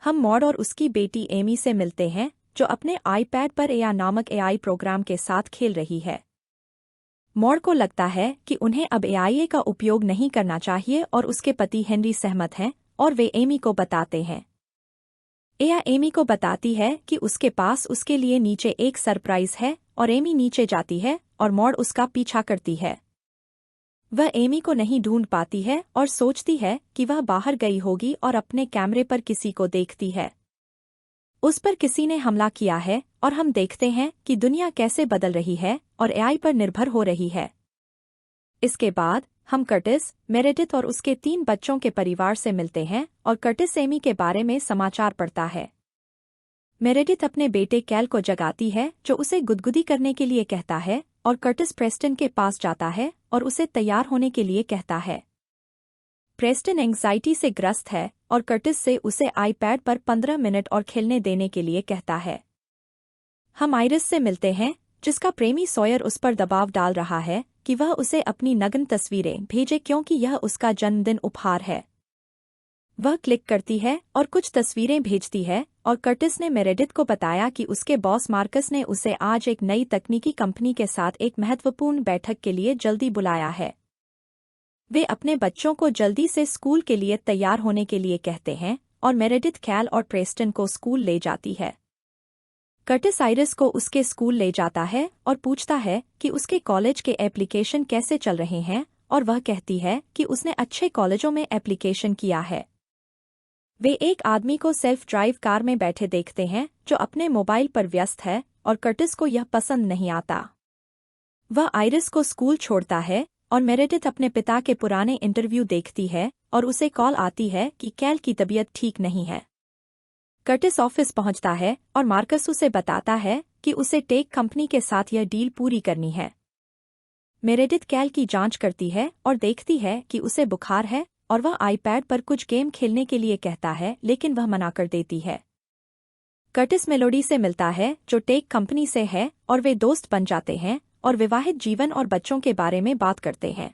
हम मॉड और उसकी बेटी एमी से मिलते हैं, जो अपने आईपैड पर एया नामक एआई प्रोग्राम के साथ खेल रही है। मॉड को लगता है कि उन्हें अब एआई का उपयोग नहीं करना चाहिए और उसके पति हेनरी सहमत हैं और वे एमी को बताते हैं। एया एमी को बताती है कि उसके पास उसके लिए नीचे एक सरप्राइज है और एमी नीचे जाती है और मॉड उसका पीछा करती है। वह एमी को नहीं ढूंढ पाती है और सोचती है कि वह बाहर गई होगी और अपने कैमरे पर किसी को देखती है। उस पर किसी ने हमला किया है और हम देखते हैं कि दुनिया कैसे बदल रही है और एआई पर निर्भर हो रही है। इसके बाद हम कर्टिस, मेरेडिथ और उसके 3 बच्चों के परिवार से मिलते हैं और कर्टिस एमी के बारे में समाचार पढ़ता है। मेरेडिथ अपने बेटे कैल को जगाती है, जो उसे गुदगुदी करने के लिए कहता है, और कर्टिस प्रेस्टन के पास जाता है और उसे तैयार होने के लिए कहता है। प्रेस्टन एंग्जाइटी से ग्रस्त है और कर्टिस से उसे आईपैड पर 15 मिनट और खेलने देने के लिए कहता है। हम आइरिस से मिलते हैं, जिसका प्रेमी सॉयर उस पर दबाव डाल रहा है कि वह उसे अपनी नग्न तस्वीरें भेजे क्योंकि यह उसका जन्मदिन उपहार है। वह क्लिक करती है और कुछ तस्वीरें भेजती है और कर्टिस ने मेरेडिथ को बताया कि उसके बॉस मार्कस ने उसे आज एक नई तकनीकी कंपनी के साथ एक महत्वपूर्ण बैठक के लिए जल्दी बुलाया है। वे अपने बच्चों को जल्दी से स्कूल के लिए तैयार होने के लिए कहते हैं और मेरेडिथ कैल और प्रेस्टन को स्कूल ले जाती है। कर्टिस आइरिस को उसके स्कूल ले जाता है और पूछता है कि उसके कॉलेज के एप्लीकेशन कैसे चल रहे हैं और वह कहती है कि उसने अच्छे कॉलेजों में एप्लीकेशन किया है। वे एक आदमी को सेल्फ ड्राइव कार में बैठे देखते हैं जो अपने मोबाइल पर व्यस्त है और कर्टिस को यह पसंद नहीं आता। वह आइरिस को स्कूल छोड़ता है और मेरेडिथ अपने पिता के पुराने इंटरव्यू देखती है और उसे कॉल आती है कि कैल की तबीयत ठीक नहीं है। कर्टिस ऑफिस पहुंचता है और मार्कस उसे बताता है कि उसे टेक कंपनी के साथ यह डील पूरी करनी है। मेरेडिथ कैल की जांच करती है और देखती है कि उसे बुखार है और वह आईपैड पर कुछ गेम खेलने के लिए कहता है, लेकिन वह मना कर देती है। कर्टिस मेलोडी से मिलता है, जो टेक कंपनी से है, और वे दोस्त बन जाते हैं और विवाहित जीवन और बच्चों के बारे में बात करते हैं।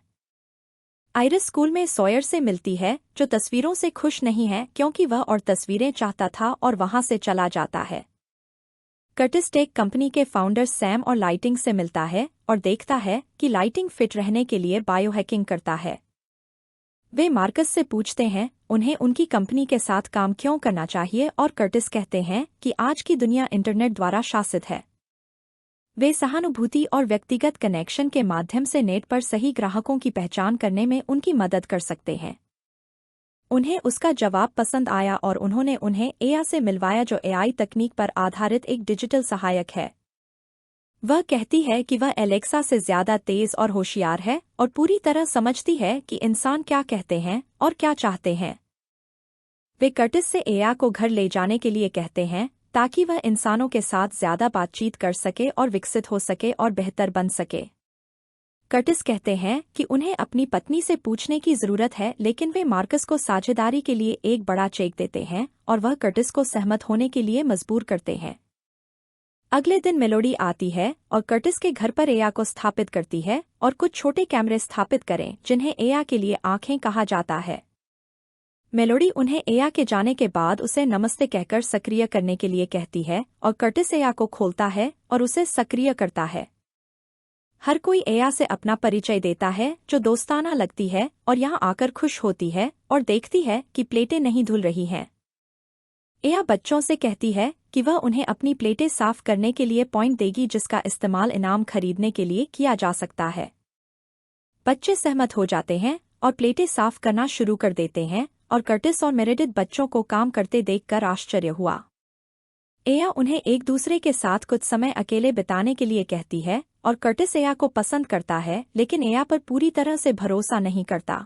आइरिस स्कूल में सॉयर से मिलती है, जो तस्वीरों से खुश नहीं है क्योंकि वह और तस्वीरें चाहता था और वहां से चला जाता है। कर्टिस टेक कंपनी के फाउंडर सैम और लाइटिंग से मिलता है और देखता है कि लाइटिंग फिट रहने के लिए बायोहैकिंग करता है। वे मार्कस से पूछते हैं उन्हें उनकी कंपनी के साथ काम क्यों करना चाहिए और कर्टिस कहते हैं कि आज की दुनिया इंटरनेट द्वारा शासित है। वे सहानुभूति और व्यक्तिगत कनेक्शन के माध्यम से नेट पर सही ग्राहकों की पहचान करने में उनकी मदद कर सकते हैं। उन्हें उसका जवाब पसंद आया और उन्होंने उन्हें एया से मिलवाया, जो एआई तकनीक पर आधारित एक डिजिटल सहायक है। वह कहती है कि वह एलेक्सा से ज्यादा तेज और होशियार है और पूरी तरह समझती है कि इंसान क्या कहते हैं और क्या चाहते हैं। वे कर्टिस से एया को घर ले जाने के लिए कहते हैं ताकि वह इंसानों के साथ ज्यादा बातचीत कर सके और विकसित हो सके और बेहतर बन सके। कर्टिस कहते हैं कि उन्हें अपनी पत्नी से पूछने की जरूरत है, लेकिन वे मार्कस को साझेदारी के लिए एक बड़ा चेक देते हैं और वह कर्टिस को सहमत होने के लिए मजबूर करते हैं। अगले दिन मेलोडी आती है और कर्टिस के घर पर एया को स्थापित करती है और कुछ छोटे कैमरे स्थापित करें जिन्हें एया के लिए आंखें कहा जाता है। मेलोडी उन्हें एया के जाने के बाद उसे नमस्ते कहकर सक्रिय करने के लिए कहती है और कर्टिस एया को खोलता है और उसे सक्रिय करता है। हर कोई एया से अपना परिचय देता है, जो दोस्ताना लगती है और यहाँ आकर खुश होती है और देखती है कि प्लेटें नहीं धुल रही हैं। एया बच्चों से कहती है कि वह उन्हें अपनी प्लेटें साफ करने के लिए पॉइंट देगी, जिसका इस्तेमाल इनाम खरीदने के लिए किया जा सकता है। बच्चे सहमत हो जाते हैं और प्लेटें साफ करना शुरू कर देते हैं और कर्टिस और मेरेडिथ बच्चों को काम करते देखकर आश्चर्य हुआ। एया उन्हें एक दूसरे के साथ कुछ समय अकेले बिताने के लिए कहती है और कर्टिस एया को पसंद करता है, लेकिन एया पर पूरी तरह से भरोसा नहीं करता।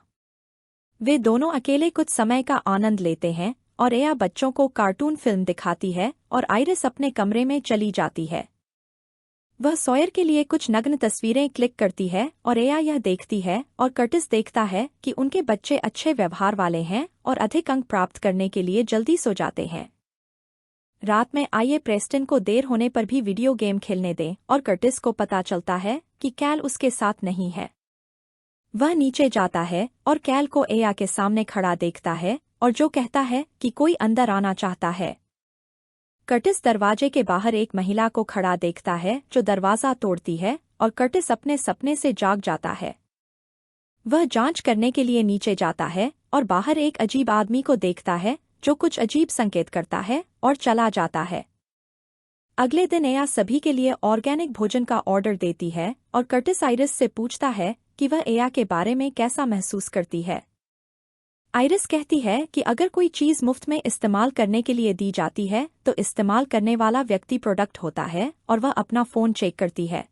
वे दोनों अकेले कुछ समय का आनंद लेते हैं और एया बच्चों को कार्टून फिल्म दिखाती है और आइरिस अपने कमरे में चली जाती है। वह सॉयर के लिए कुछ नग्न तस्वीरें क्लिक करती है और एया यह देखती है और कर्टिस देखता है कि उनके बच्चे अच्छे व्यवहार वाले हैं और अधिक अंक प्राप्त करने के लिए जल्दी सो जाते हैं। रात में आइए प्रेस्टन को देर होने पर भी वीडियो गेम खेलने दें और कर्टिस को पता चलता है कि कैल उसके साथ नहीं है। वह नीचे जाता है और कैल को एया के सामने खड़ा देखता है और जो कहता है कि कोई अंदर आना चाहता है। कर्टिस दरवाजे के बाहर एक महिला को खड़ा देखता है जो दरवाजा तोड़ती है और कर्टिस अपने सपने से जाग जाता है। वह जांच करने के लिए नीचे जाता है और बाहर एक अजीब आदमी को देखता है जो कुछ अजीब संकेत करता है और चला जाता है। अगले दिन एया सभी के लिए ऑर्गेनिक भोजन का ऑर्डर देती है और कर्टिस आइरिस से पूछता है कि वह एया के बारे में कैसा महसूस करती है। आइरिस कहती है कि अगर कोई चीज़ मुफ्त में इस्तेमाल करने के लिए दी जाती है तो इस्तेमाल करने वाला व्यक्ति प्रोडक्ट होता है और वह अपना फ़ोन चेक करती है।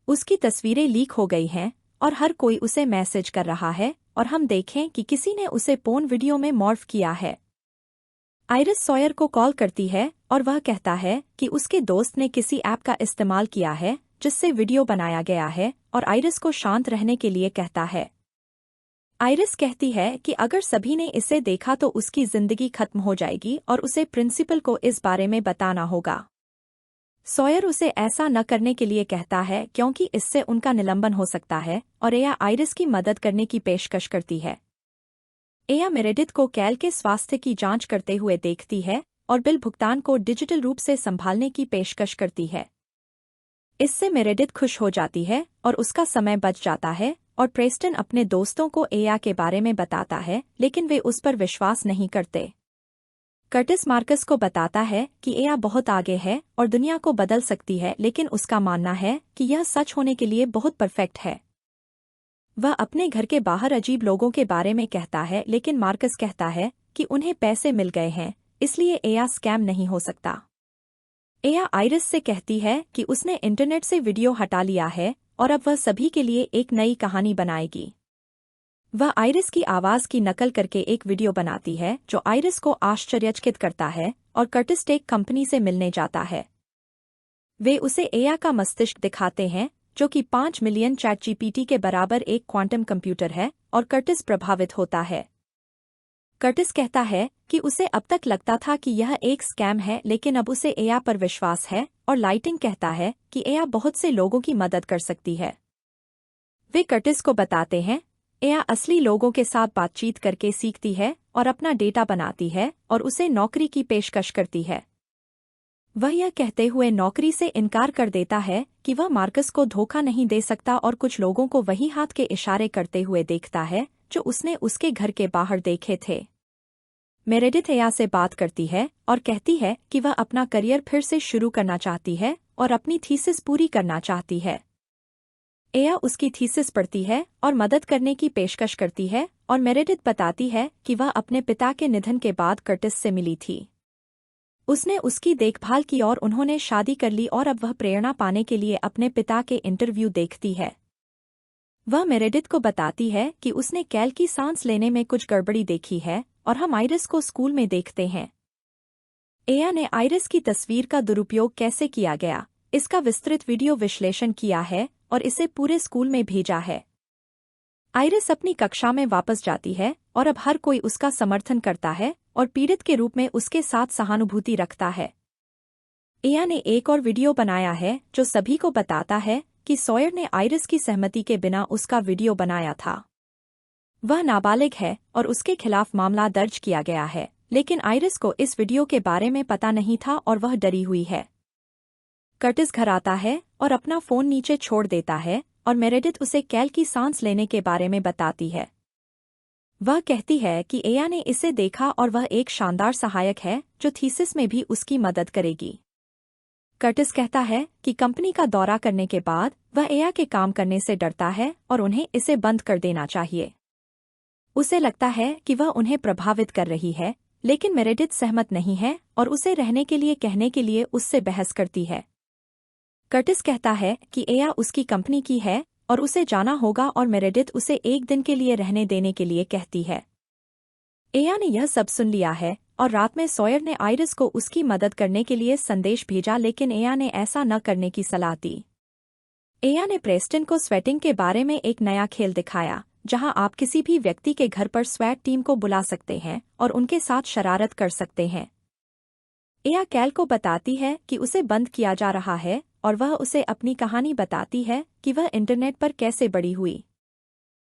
उसकी तस्वीरें लीक हो गई हैं और हर कोई उसे मैसेज कर रहा है और हम देखें कि किसी ने उसे पोर्न वीडियो में मॉर्फ किया है। आइरिस सॉयर को कॉल करती है और वह कहता है कि उसके दोस्त ने किसी ऐप का इस्तेमाल किया है जिससे वीडियो बनाया गया है और आइरिस को शांत रहने के लिए कहता है। आइरिस कहती है कि अगर सभी ने इसे देखा तो उसकी जिंदगी खत्म हो जाएगी और उसे प्रिंसिपल को इस बारे में बताना होगा। सॉयर उसे ऐसा न करने के लिए कहता है क्योंकि इससे उनका निलंबन हो सकता है और एया आइरिस की मदद करने की पेशकश करती है। एया मेरेडिथ को कैल के स्वास्थ्य की जांच करते हुए देखती है और बिल भुगतान को डिजिटल रूप से संभालने की पेशकश करती है। इससे मेरेडिथ खुश हो जाती है और उसका समय बच जाता है और प्रेस्टन अपने दोस्तों को एया के बारे में बताता है लेकिन वे उस पर विश्वास नहीं करते। कर्टिस मार्कस को बताता है कि एया बहुत आगे है और दुनिया को बदल सकती है लेकिन उसका मानना है कि यह सच होने के लिए बहुत परफेक्ट है। वह अपने घर के बाहर अजीब लोगों के बारे में कहता है लेकिन मार्कस कहता है कि उन्हें पैसे मिल गए हैं इसलिए एया स्कैम नहीं हो सकता। एया आइरिस से कहती है कि उसने इंटरनेट से वीडियो हटा लिया है और अब वह सभी के लिए एक नई कहानी बनाएगी। वह आइरिस की आवाज़ की नकल करके एक वीडियो बनाती है जो आइरिस को आश्चर्यचकित करता है और कर्टिस टेक कंपनी से मिलने जाता है। वे उसे एया का मस्तिष्क दिखाते हैं जो कि 5 मिलियन चैटजीपीटी के बराबर एक क्वांटम कंप्यूटर है और कर्टिस प्रभावित होता है। कर्टिस कहता है कि उसे अब तक लगता था कि यह एक स्कैम है लेकिन अब उसे एया पर विश्वास है और लाइटिंग कहता है कि एया बहुत से लोगों की मदद कर सकती है। वे कर्टिस को बताते हैं एया असली लोगों के साथ बातचीत करके सीखती है और अपना डेटा बनाती है और उसे नौकरी की पेशकश करती है। वह यह कहते हुए नौकरी से इनकार कर देता है कि वह मार्कस को धोखा नहीं दे सकता और कुछ लोगों को वही हाथ के इशारे करते हुए देखता है जो उसने उसके घर के बाहर देखे थे। मेरेडिथ एया से बात करती है और कहती है कि वह अपना करियर फिर से शुरू करना चाहती है और अपनी थीसिस पूरी करना चाहती है। एया उसकी थीसिस पढ़ती है और मदद करने की पेशकश करती है और मेरेडिथ बताती है कि वह अपने पिता के निधन के बाद कर्टिस से मिली थी। उसने उसकी देखभाल की और उन्होंने शादी कर ली और अब वह प्रेरणा पाने के लिए अपने पिता के इंटरव्यू देखती है। वह मेरेडिथ को बताती है कि उसने कैल की सांस लेने में कुछ गड़बड़ी देखी है और हम आइरिस को स्कूल में देखते हैं। एया ने आइरिस की तस्वीर का दुरुपयोग कैसे किया गया इसका विस्तृत वीडियो विश्लेषण किया है और इसे पूरे स्कूल में भेजा है। आइरिस अपनी कक्षा में वापस जाती है और अब हर कोई उसका समर्थन करता है और पीड़ित के रूप में उसके साथ सहानुभूति रखता है। एया ने एक और वीडियो बनाया है जो सभी को बताता है कि सॉयर ने आइरिस की सहमति के बिना उसका वीडियो बनाया था। वह नाबालिग है और उसके खिलाफ मामला दर्ज किया गया है लेकिन आइरिस को इस वीडियो के बारे में पता नहीं था और वह डरी हुई है। कर्टिस घर आता है और अपना फ़ोन नीचे छोड़ देता है और मेरेडिथ उसे कैल की सांस लेने के बारे में बताती है। वह कहती है कि एया ने इसे देखा और वह एक शानदार सहायक है जो थीसिस में भी उसकी मदद करेगी। कर्टिस कहता है कि कंपनी का दौरा करने के बाद वह एया के काम करने से डरता है और उन्हें इसे बंद कर देना चाहिए। उसे लगता है कि वह उन्हें प्रभावित कर रही है लेकिन मेरेडिथ सहमत नहीं है और उसे रहने के लिए कहने के लिए उससे बहस करती है। कर्टिस कहता है कि एया उसकी कंपनी की है और उसे जाना होगा और मेरेडिथ उसे एक दिन के लिए रहने देने के लिए कहती है। एया ने यह सब सुन लिया है और रात में सॉयर ने आइरिस को उसकी मदद करने के लिए संदेश भेजा लेकिन एया ने ऐसा न करने की सलाह दी। एया ने प्रेस्टन को स्वेटिंग के बारे में एक नया खेल दिखाया जहां आप किसी भी व्यक्ति के घर पर स्वैट टीम को बुला सकते हैं और उनके साथ शरारत कर सकते हैं। एया कैल को बताती है कि उसे बंद किया जा रहा है और वह उसे अपनी कहानी बताती है कि वह इंटरनेट पर कैसे बड़ी हुई।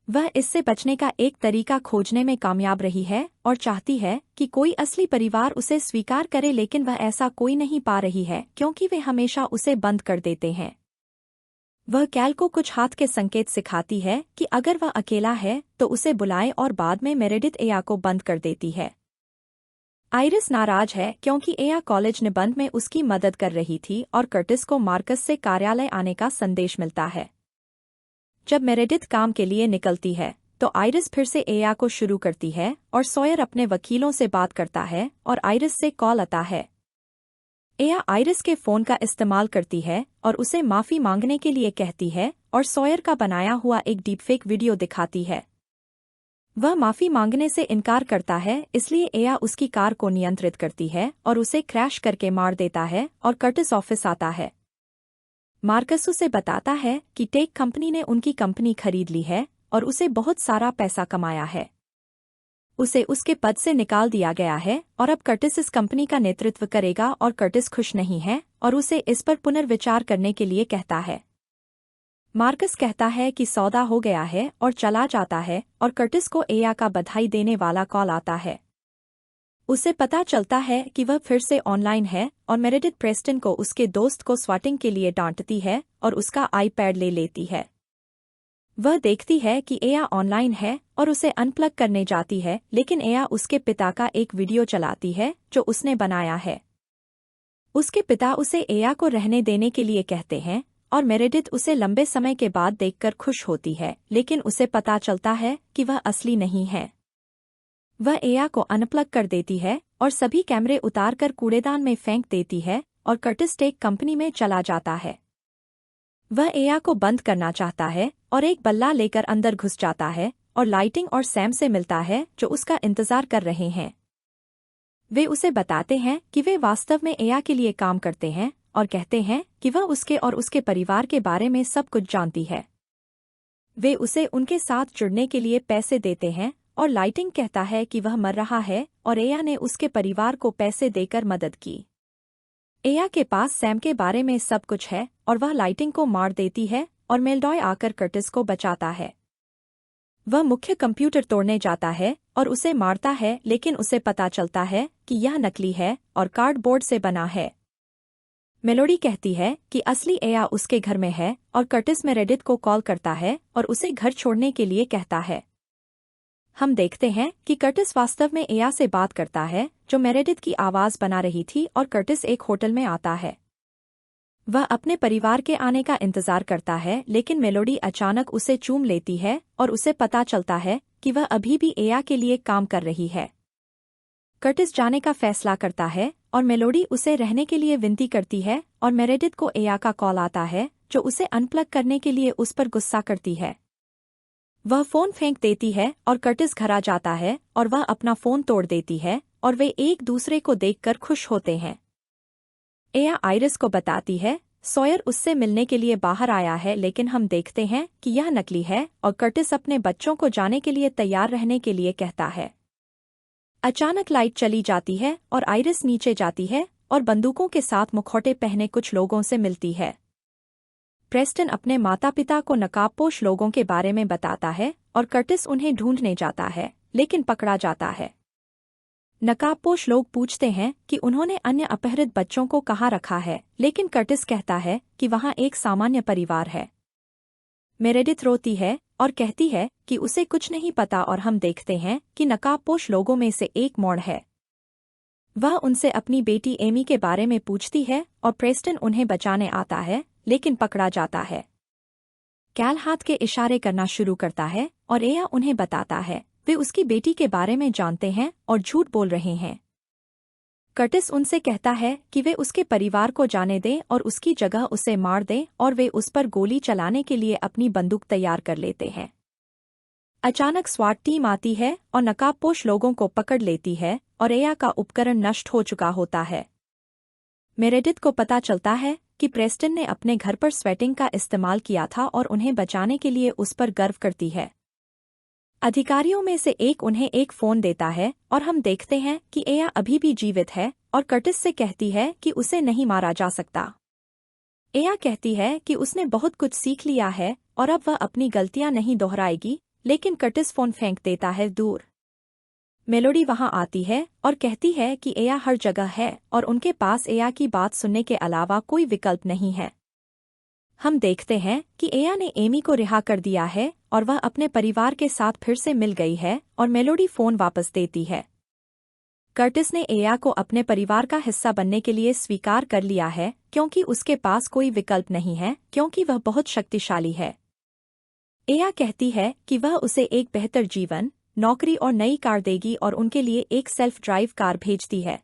वह इससे बचने का एक तरीका खोजने में कामयाब रही है और चाहती है कि कोई असली परिवार उसे स्वीकार करे, लेकिन वह ऐसा कोई नहीं पा रही है क्योंकि वे हमेशा उसे बंद कर देते हैं। वह कैल को कुछ हाथ के संकेत सिखाती है कि अगर वह अकेला है तो उसे बुलाए और बाद में मेरेडिथ एया को बंद कर देती है। आइरिस नाराज है क्योंकि एया कॉलेज निबंध में उसकी मदद कर रही थी और कर्टिस को मार्कस से कार्यालय आने का संदेश मिलता है। जब मेरेडिथ काम के लिए निकलती है तो आइरिस फिर से एया को शुरू करती है और सॉयर अपने वकीलों से बात करता है और आइरिस से कॉल आता है। एया आइरिस के फोन का इस्तेमाल करती है और उसे माफी मांगने के लिए कहती है और सॉयर का बनाया हुआ एक डीपफेक वीडियो दिखाती है। वह माफी मांगने से इनकार करता है, इसलिए एया उसकी कार को नियंत्रित करती है और उसे क्रैश करके मार देता है और कर्टिस ऑफिस आता है। मार्कस उसे बताता है कि टेक कंपनी ने उनकी कंपनी खरीद ली है और उसे बहुत सारा पैसा कमाया है। उसे उसके पद से निकाल दिया गया है और अब कर्टिस इस कंपनी का नेतृत्व करेगा और कर्टिस खुश नहीं है और उसे इस पर पुनर्विचार करने के लिए कहता है। मार्कस कहता है कि सौदा हो गया है और चला जाता है और कर्टिस को एया का बधाई देने वाला कॉल आता है। उसे पता चलता है कि वह फिर से ऑनलाइन है और मेरेडिथ प्रेस्टन को उसके दोस्त को स्वॉटिंग के लिए डांटती है और उसका आईपैड ले लेती है। वह देखती है कि एया ऑनलाइन है और उसे अनप्लग करने जाती है, लेकिन एया उसके पिता का एक वीडियो चलाती है जो उसने बनाया है। उसके पिता उसे एया को रहने देने के लिए कहते हैं और मेरेडिथ उसे लंबे समय के बाद देखकर खुश होती है, लेकिन उसे पता चलता है कि वह असली नहीं है। वह एया को अनप्लग कर देती है और सभी कैमरे उतारकर कूड़ेदान में फेंक देती है और कर्टिस टेक कंपनी में चला जाता है। वह एया को बंद करना चाहता है और एक बल्ला लेकर अंदर घुस जाता है और लाइटिंग और सैम से मिलता है जो उसका इंतजार कर रहे हैं। वे उसे बताते हैं कि वे वास्तव में एया के लिए काम करते हैं और कहते हैं कि वह उसके और उसके परिवार के बारे में सब कुछ जानती है। वे उसे उनके साथ जुड़ने के लिए पैसे देते हैं और लाइटिंग कहता है कि वह मर रहा है और एया ने उसके परिवार को पैसे देकर मदद की। एया के पास सैम के बारे में सब कुछ है और वह लाइटिंग को मार देती है और मेलडॉय आकर कर्टिस को बचाता है। वह मुख्य कंप्यूटर तोड़ने जाता है और उसे मारता है, लेकिन उसे पता चलता है कि यह नकली है और कार्डबोर्ड से बना है। मेलोडी कहती है कि असली एया उसके घर में है और कर्टिस मेरेडिथ को कॉल करता है और उसे घर छोड़ने के लिए कहता है। हम देखते हैं कि कर्टिस वास्तव में एया से बात करता है जो मेरेडिथ की आवाज बना रही थी और कर्टिस एक होटल में आता है। वह अपने परिवार के आने का इंतजार करता है, लेकिन मेलोडी अचानक उसे चूम लेती है और उसे पता चलता है कि वह अभी भी एया के लिए काम कर रही है। कर्टिस जाने का फैसला करता है और मेलोडी उसे रहने के लिए विनती करती है और मेरेडिथ को एया का कॉल आता है जो उसे अनप्लग करने के लिए उस पर गुस्सा करती है। वह फोन फेंक देती है और कर्टिस घर आ जाता है और वह अपना फोन तोड़ देती है और वे एक दूसरे को देखकर खुश होते हैं। एया आइरिस को बताती है सॉयर उससे मिलने के लिए बाहर आया है, लेकिन हम देखते हैं कि यह नकली है और कर्टिस अपने बच्चों को जाने के लिए तैयार रहने के लिए कहता है। अचानक लाइट चली जाती है और आइरिस नीचे जाती है और बंदूकों के साथ मुखौटे पहने कुछ लोगों से मिलती है। प्रेस्टन अपने माता पिता को नकाबपोश लोगों के बारे में बताता है और कर्टिस उन्हें ढूंढने जाता है, लेकिन पकड़ा जाता है। नकाबपोश लोग पूछते हैं कि उन्होंने अन्य अपहृत बच्चों को कहाँ रखा है, लेकिन कर्टिस कहता है कि वहाँ एक सामान्य परिवार है। मेरेडिथ रोती है और कहती है कि उसे कुछ नहीं पता और हम देखते हैं कि नकाबपोश लोगों में से एक मॉड है। वह उनसे अपनी बेटी एमी के बारे में पूछती है और प्रेस्टन उन्हें बचाने आता है, लेकिन पकड़ा जाता है। कैल हाथ के इशारे करना शुरू करता है और एया उन्हें बताता है वे उसकी बेटी के बारे में जानते हैं और झूठ बोल रहे हैं। कर्टिस उनसे कहता है कि वे उसके परिवार को जाने दें और उसकी जगह उसे मार दें, और वे उस पर गोली चलाने के लिए अपनी बंदूक तैयार कर लेते हैं। अचानक स्वाट टीम आती है और नकाबपोश लोगों को पकड़ लेती है और एया का उपकरण नष्ट हो चुका होता है। मेरेडिथ को पता चलता है कि प्रेस्टन ने अपने घर पर स्वेटिंग का इस्तेमाल किया था और उन्हें बचाने के लिए उस पर गर्व करती है। अधिकारियों में से एक उन्हें एक फोन देता है और हम देखते हैं कि एया अभी भी जीवित है और कर्टिस से कहती है कि उसे नहीं मारा जा सकता। एया कहती है कि उसने बहुत कुछ सीख लिया है और अब वह अपनी गलतियां नहीं दोहराएगी, लेकिन कर्टिस फोन फेंक देता है दूर। मेलोडी वहां आती है और कहती है कि एया हर जगह है और उनके पास एया की बात सुनने के अलावा कोई विकल्प नहीं है। हम देखते हैं कि एया ने एमी को रिहा कर दिया है और वह अपने परिवार के साथ फिर से मिल गई है और मेलोडी फोन वापस देती है। कर्टिस ने एया को अपने परिवार का हिस्सा बनने के लिए स्वीकार कर लिया है क्योंकि उसके पास कोई विकल्प नहीं है, क्योंकि वह बहुत शक्तिशाली है। एया कहती है कि वह उसे एक बेहतर जीवन, नौकरी और नई कार देगी और उनके लिए एक सेल्फ ड्राइव कार भेजती है।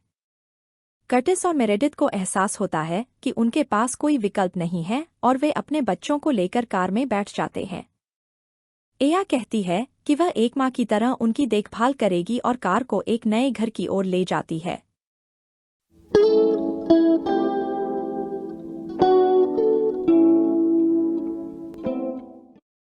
कर्टिस और मेरेडिथ को एहसास होता है कि उनके पास कोई विकल्प नहीं है और वे अपने बच्चों को लेकर कार में बैठ जाते हैं। एया कहती है कि वह एक माँ की तरह उनकी देखभाल करेगी और कार को एक नए घर की ओर ले जाती है।